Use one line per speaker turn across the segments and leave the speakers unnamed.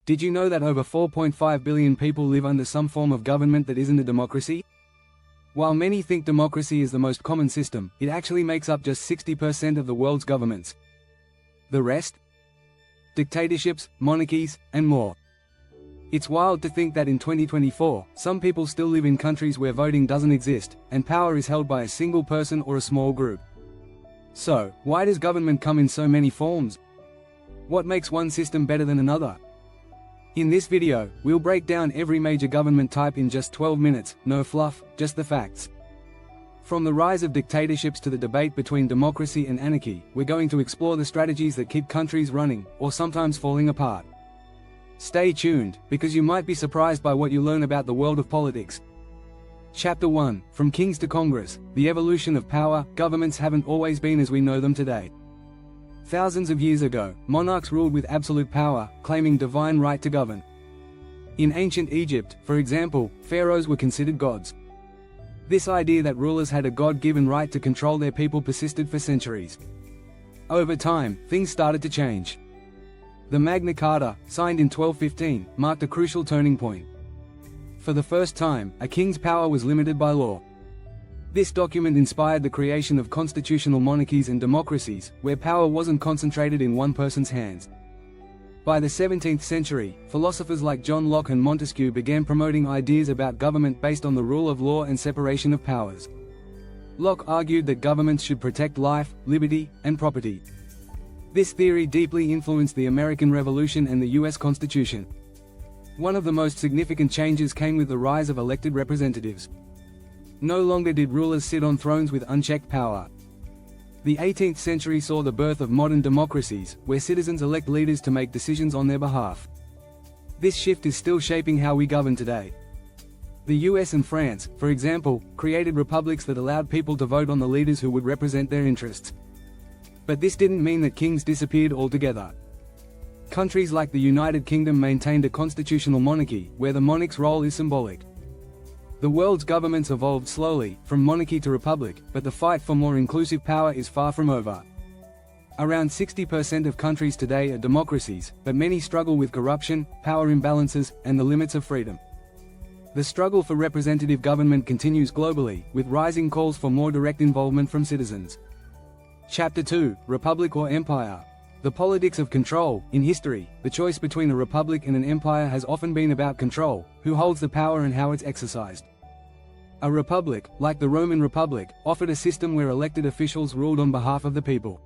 Did you know that over 4.5 billion people live under some form of government that isn't a democracy? While many think democracy is the most common system, it actually makes up just 60% of the world's governments. The rest? Dictatorships, monarchies, and more. It's wild to think that in 2024, some people still live in countries where voting doesn't exist, and power is held by a single person or a small group. So, why does government come in so many forms? What makes one system better than another? In this video, we'll break down every major government type in just 12 minutes, no fluff, just the facts. From the rise of dictatorships to the debate between democracy and anarchy, we're going to explore the strategies that keep countries running, or sometimes falling apart. Stay tuned, because you might be surprised by what you learn about the world of politics. Chapter 1, From Kings to Congress, the evolution of power. Governments haven't always been as we know them today. Thousands of years ago, monarchs ruled with absolute power, claiming divine right to govern. In ancient Egypt, for example, pharaohs were considered gods. This idea that rulers had a God-given right to control their people persisted for centuries. Over time, things started to change. The Magna Carta, signed in 1215, marked a crucial turning point. For the first time, a king's power was limited by law. This document inspired the creation of constitutional monarchies and democracies, where power wasn't concentrated in one person's hands. By the 17th century, philosophers like John Locke and Montesquieu began promoting ideas about government based on the rule of law and separation of powers. Locke argued that governments should protect life, liberty, and property. This theory deeply influenced the American Revolution and the US Constitution. One of the most significant changes came with the rise of elected representatives. No longer did rulers sit on thrones with unchecked power. The 18th century saw the birth of modern democracies, where citizens elect leaders to make decisions on their behalf. This shift is still shaping how we govern today. The US and France, for example, created republics that allowed people to vote on the leaders who would represent their interests. But this didn't mean that kings disappeared altogether. Countries like the United Kingdom maintained a constitutional monarchy, where the monarch's role is symbolic. The world's governments evolved slowly, from monarchy to republic, but the fight for more inclusive power is far from over. Around 60% of countries today are democracies, but many struggle with corruption, power imbalances, and the limits of freedom. The struggle for representative government continues globally, with rising calls for more direct involvement from citizens. Chapter 2, Republic or Empire. The politics of control. In history, the choice between a republic and an empire has often been about control, who holds the power and how it's exercised. A republic, like the Roman Republic, offered a system where elected officials ruled on behalf of the people.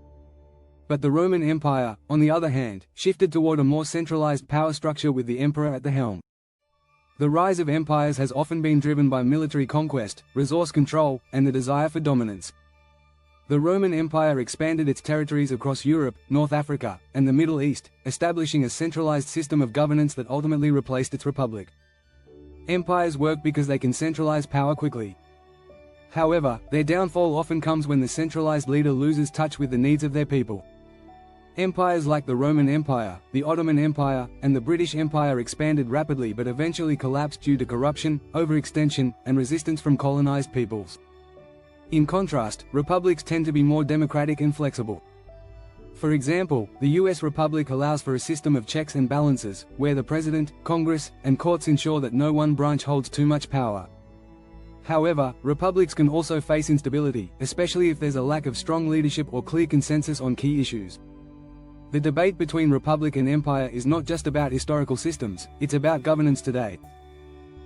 But the Roman Empire, on the other hand, shifted toward a more centralized power structure with the emperor at the helm. The rise of empires has often been driven by military conquest, resource control, and the desire for dominance. The Roman Empire expanded its territories across Europe, North Africa, and the Middle East, establishing a centralized system of governance that ultimately replaced its republic. Empires work because they can centralize power quickly. However, their downfall often comes when the centralized leader loses touch with the needs of their people. Empires like the Roman Empire, the Ottoman Empire, and the British Empire expanded rapidly but eventually collapsed due to corruption, overextension, and resistance from colonized peoples. In contrast, republics tend to be more democratic and flexible. For example, the US Republic allows for a system of checks and balances, where the president, Congress, and courts ensure that no one branch holds too much power. However, republics can also face instability, especially if there's a lack of strong leadership or clear consensus on key issues. The debate between republic and empire is not just about historical systems, it's about governance today.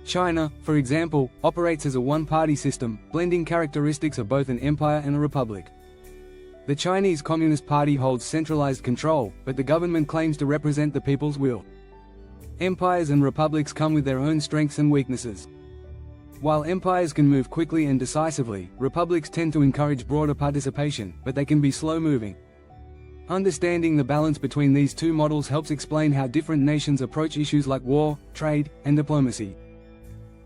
China, for example, operates as a one-party system, blending characteristics of both an empire and a republic. The Chinese Communist Party holds centralized control, but the government claims to represent the people's will. Empires and republics come with their own strengths and weaknesses. While empires can move quickly and decisively, republics tend to encourage broader participation, but they can be slow-moving. Understanding the balance between these two models helps explain how different nations approach issues like war, trade, and diplomacy.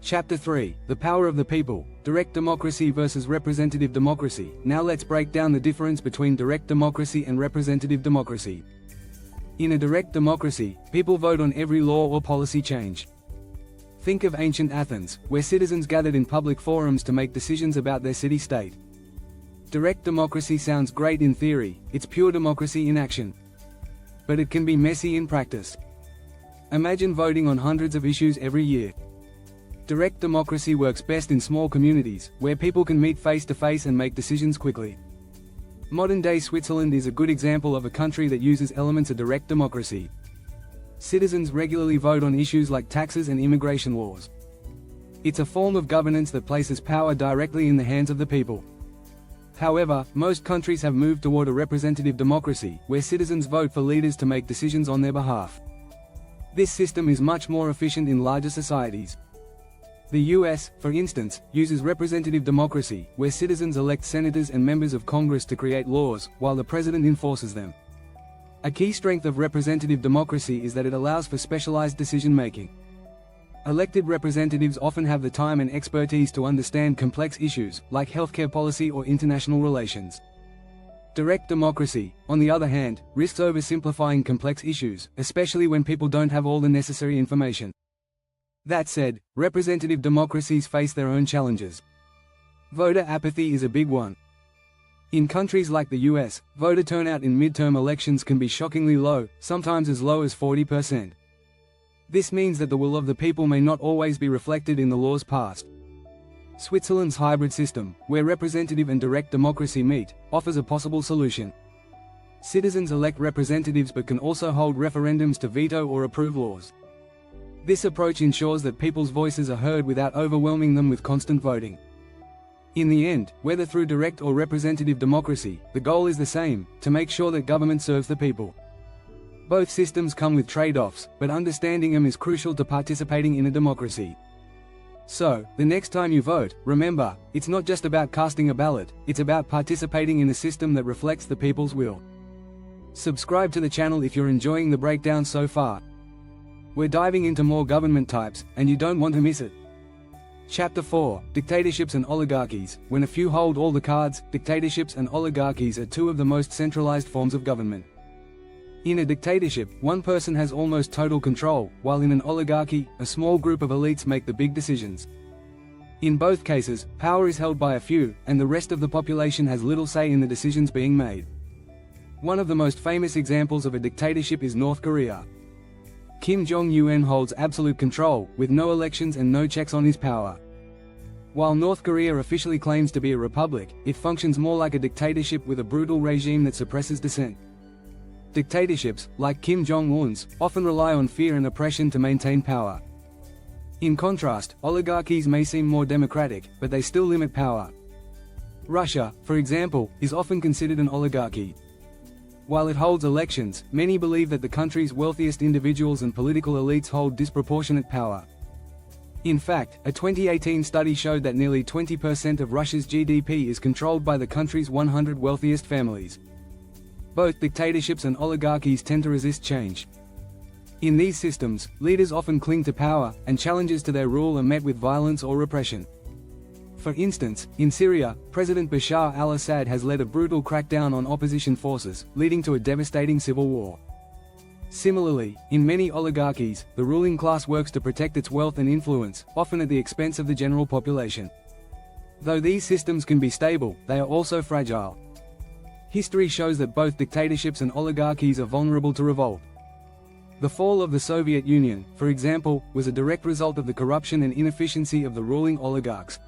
Chapter 3, The Power of the People, Direct Democracy versus Representative Democracy. Now let's break down the difference between direct democracy and representative democracy. In a direct democracy, people vote on every law or policy change. Think of ancient Athens, where citizens gathered in public forums to make decisions about their city-state. Direct democracy sounds great in theory, it's pure democracy in action. But it can be messy in practice. Imagine voting on hundreds of issues every year. Direct democracy works best in small communities, where people can meet face to face and make decisions quickly. Modern-day Switzerland is a good example of a country that uses elements of direct democracy. Citizens regularly vote on issues like taxes and immigration laws. It's a form of governance that places power directly in the hands of the people. However, most countries have moved toward a representative democracy, where citizens vote for leaders to make decisions on their behalf. This system is much more efficient in larger societies. The US, for instance, uses representative democracy, where citizens elect senators and members of Congress to create laws, while the president enforces them. A key strength of representative democracy is that it allows for specialized decision-making. Elected representatives often have the time and expertise to understand complex issues, like healthcare policy or international relations. Direct democracy, on the other hand, risks oversimplifying complex issues, especially when people don't have all the necessary information. That said, representative democracies face their own challenges. Voter apathy is a big one. In countries like the US, voter turnout in midterm elections can be shockingly low, sometimes as low as 40%. This means that the will of the people may not always be reflected in the laws passed. Switzerland's hybrid system, where representative and direct democracy meet, offers a possible solution. Citizens elect representatives but can also hold referendums to veto or approve laws. This approach ensures that people's voices are heard without overwhelming them with constant voting. In the end, whether through direct or representative democracy, the goal is the same: to make sure that government serves the people. Both systems come with trade-offs, but understanding them is crucial to participating in a democracy. So, the next time you vote, remember, it's not just about casting a ballot, it's about participating in a system that reflects the people's will. Subscribe to the channel if you're enjoying the breakdown so far. We're diving into more government types, and you don't want to miss it. Chapter 4: Dictatorships and Oligarchies. When a few hold all the cards, dictatorships and oligarchies are two of the most centralized forms of government. In a dictatorship, one person has almost total control, while in an oligarchy, a small group of elites make the big decisions. In both cases, power is held by a few, and the rest of the population has little say in the decisions being made. One of the most famous examples of a dictatorship is North Korea. Kim Jong-un holds absolute control, with no elections and no checks on his power. While North Korea officially claims to be a republic, it functions more like a dictatorship with a brutal regime that suppresses dissent. Dictatorships, like Kim Jong-un's, often rely on fear and oppression to maintain power. In contrast, oligarchies may seem more democratic, but they still limit power. Russia, for example, is often considered an oligarchy. While it holds elections, many believe that the country's wealthiest individuals and political elites hold disproportionate power. In fact, a 2018 study showed that nearly 20% of Russia's GDP is controlled by the country's 100 wealthiest families. Both dictatorships and oligarchies tend to resist change. In these systems, leaders often cling to power, and challenges to their rule are met with violence or repression. For instance, in Syria, President Bashar al-Assad has led a brutal crackdown on opposition forces, leading to a devastating civil war. Similarly, in many oligarchies, the ruling class works to protect its wealth and influence, often at the expense of the general population. Though these systems can be stable, they are also fragile. History shows that both dictatorships and oligarchies are vulnerable to revolt. The fall of the Soviet Union, for example, was a direct result of the corruption and inefficiency of the ruling oligarchs.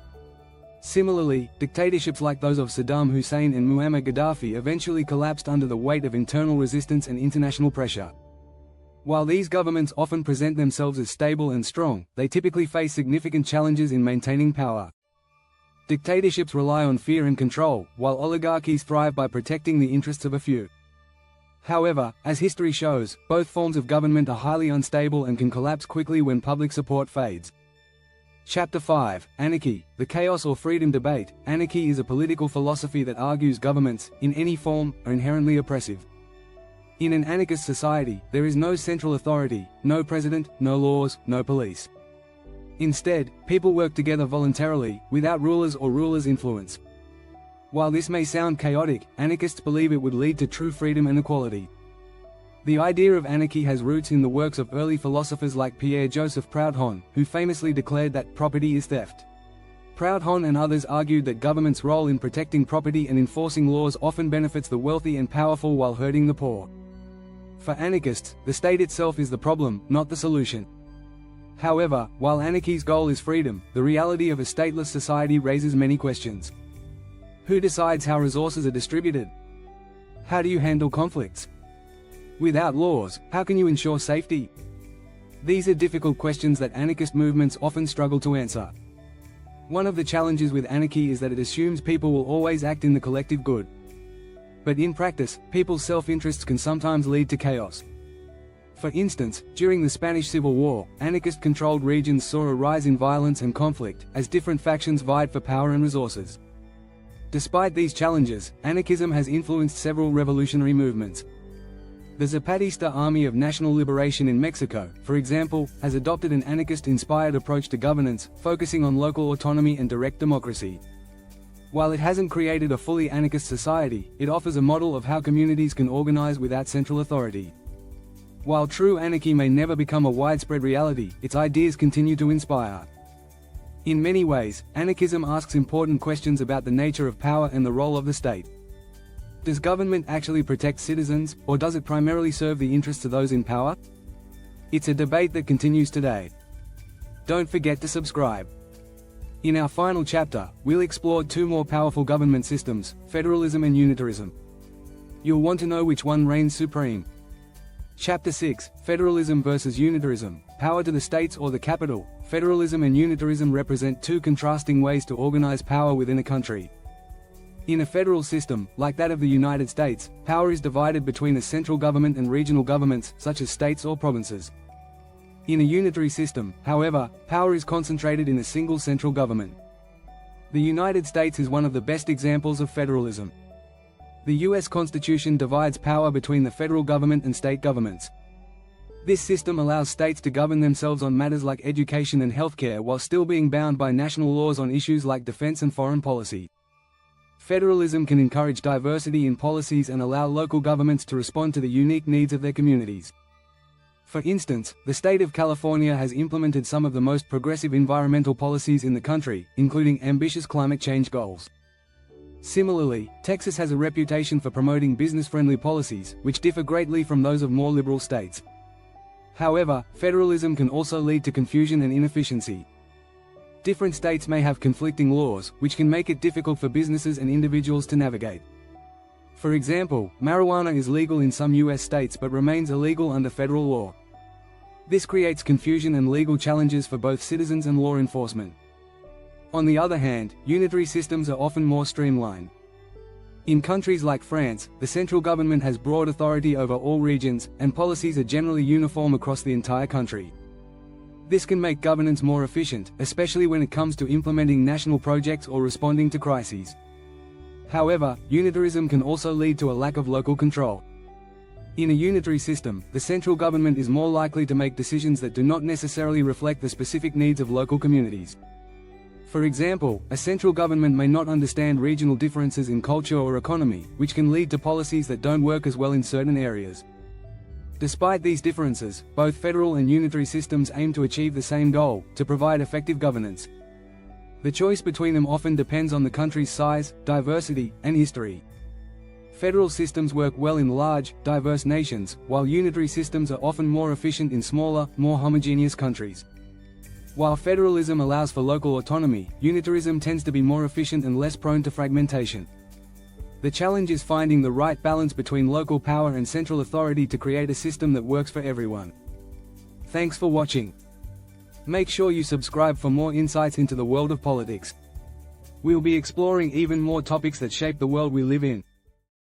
Similarly, dictatorships like those of Saddam Hussein and Muammar Gaddafi eventually collapsed under the weight of internal resistance and international pressure. While these governments often present themselves as stable and strong, they typically face significant challenges in maintaining power. Dictatorships rely on fear and control, while oligarchies thrive by protecting the interests of a few. However, as history shows, both forms of government are highly unstable and can collapse quickly when public support fades. Chapter 5: Anarchy, the Chaos or Freedom Debate. Anarchy is a political philosophy that argues governments, in any form, are inherently oppressive. In an anarchist society, there is no central authority, no president, no laws, no police. Instead, people work together voluntarily, without rulers or rulers' influence. While this may sound chaotic, anarchists believe it would lead to true freedom and equality. The idea of anarchy has roots in the works of early philosophers like Pierre-Joseph Proudhon, who famously declared that property is theft. Proudhon and others argued that government's role in protecting property and enforcing laws often benefits the wealthy and powerful while hurting the poor. For anarchists, the state itself is the problem, not the solution. However, while anarchy's goal is freedom, the reality of a stateless society raises many questions. Who decides how resources are distributed? How do you handle conflicts? Without laws, how can you ensure safety? These are difficult questions that anarchist movements often struggle to answer. One of the challenges with anarchy is that it assumes people will always act in the collective good. But in practice, people's self-interests can sometimes lead to chaos. For instance, during the Spanish Civil War, anarchist-controlled regions saw a rise in violence and conflict, as different factions vied for power and resources. Despite these challenges, anarchism has influenced several revolutionary movements. The Zapatista Army of National Liberation in Mexico, for example, has adopted an anarchist-inspired approach to governance, focusing on local autonomy and direct democracy. While it hasn't created a fully anarchist society, it offers a model of how communities can organize without central authority. While true anarchy may never become a widespread reality, its ideas continue to inspire. In many ways, anarchism asks important questions about the nature of power and the role of the state. Does government actually protect citizens, or does it primarily serve the interests of those in power? It's a debate that continues today. Don't forget to subscribe. In our final chapter, we'll explore two more powerful government systems, federalism and unitarism. You'll want to know which one reigns supreme. Chapter 6, Federalism versus Unitarism, Power to the States or the Capital. Federalism and unitarism represent two contrasting ways to organize power within a country. In a federal system, like that of the United States, power is divided between a central government and regional governments, such as states or provinces. In a unitary system, however, power is concentrated in a single central government. The United States is one of the best examples of federalism. The U.S. Constitution divides power between the federal government and state governments. This system allows states to govern themselves on matters like education and healthcare while still being bound by national laws on issues like defense and foreign policy. Federalism can encourage diversity in policies and allow local governments to respond to the unique needs of their communities. For instance, the state of California has implemented some of the most progressive environmental policies in the country, including ambitious climate change goals. Similarly, Texas has a reputation for promoting business-friendly policies, which differ greatly from those of more liberal states. However, federalism can also lead to confusion and inefficiency. Different states may have conflicting laws, which can make it difficult for businesses and individuals to navigate. For example, marijuana is legal in some U.S. states but remains illegal under federal law. This creates confusion and legal challenges for both citizens and law enforcement. On the other hand, unitary systems are often more streamlined. In countries like France, the central government has broad authority over all regions, and policies are generally uniform across the entire country. This can make governance more efficient, especially when it comes to implementing national projects or responding to crises. However, unitarism can also lead to a lack of local control. In a unitary system, the central government is more likely to make decisions that do not necessarily reflect the specific needs of local communities. For example, a central government may not understand regional differences in culture or economy, which can lead to policies that don't work as well in certain areas. Despite these differences, both federal and unitary systems aim to achieve the same goal, to provide effective governance. The choice between them often depends on the country's size, diversity, and history. Federal systems work well in large, diverse nations, while unitary systems are often more efficient in smaller, more homogeneous countries. While federalism allows for local autonomy, unitarism tends to be more efficient and less prone to fragmentation. The challenge is finding the right balance between local power and central authority to create a system that works for everyone. Thanks for watching. Make sure you subscribe for more insights into the world of politics. We'll be exploring even more topics that shape the world we live in.